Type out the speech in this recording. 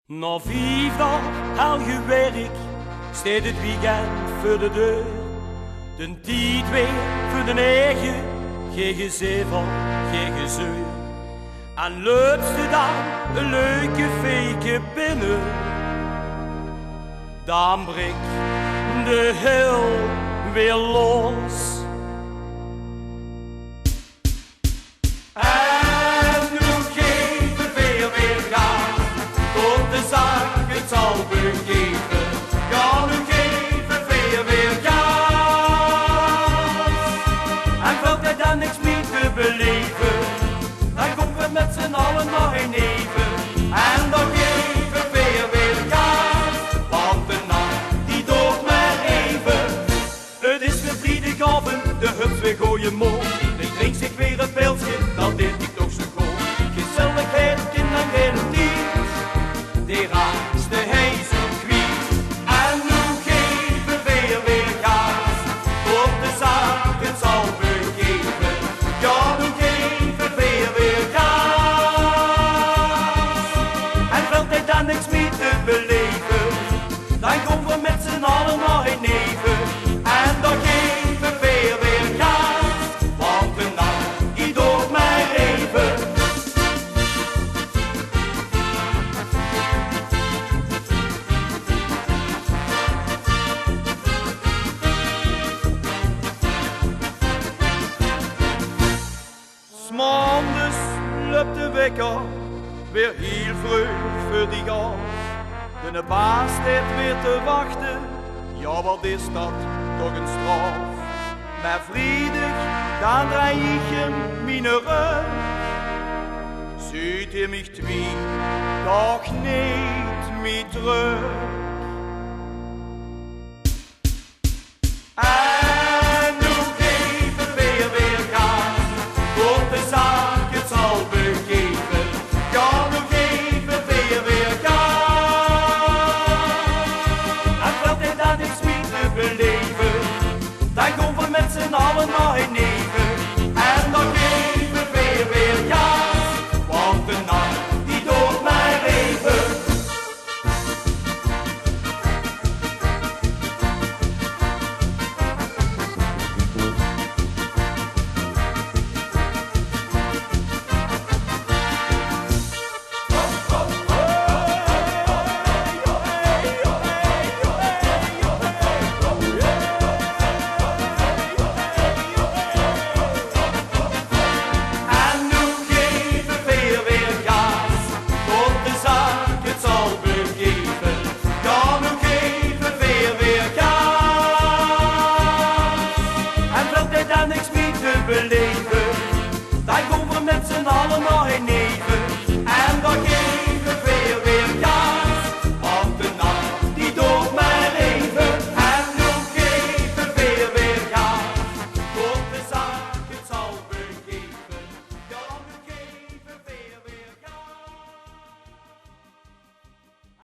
Na 5 dagen al gewerkt, staat het weekend voor de deur. De tijd weer voor de eigen, geen gezevel, geen gezeur. En laatste dag een leuke fake binnen. Dan breekt de hel weer los. En nu geeft het weer gas, tot de zaak het zal begeven. Ja, nu geeft het weer gas. En valt er dan niks meer te beleven, dan komt het met z'n allen nog een even. En dan geeft het weer gas, want de nacht die doodt maar even. Het is weer vrijdagavond, de hups weer gooien mooi. Er drinkt zich weer een pilsje, dat deed ik toch zo goed. Gezelligheid, kinderen en tijd, die raakste hij zo kwijt. En nu geven weer gas, tot de zaak het zal begeven. Ja, nu geven weer gas. En valt hij dan niks meer te beleven, dan komen we met z'n allen nog een neven. En dan geven weer gas, want de nacht die doodt mij even. S'maandags loopt de wekker weer heel vroeg voor die gas. De baas staat weer te wachten, ja wat is dat toch een straf. Maar vrijdag dan draai ik hem mijn rug. Ziet hij mich twee, doch niet meer terug. En nu geven weer gas, tot de zaak het zal begeven. Ja, nu geven weer gas. En valt hij dan niks meer te beleven, dan komen we met z'n allen nog een neven. En dan geven weer gas, want de nacht die doodt mij even. En nu geven weer gas, tot de zaak het zal begeven. Ja, nu geven weer gas. En valt hij dan niks meer te beleven, dan komen we met z'n allen nog een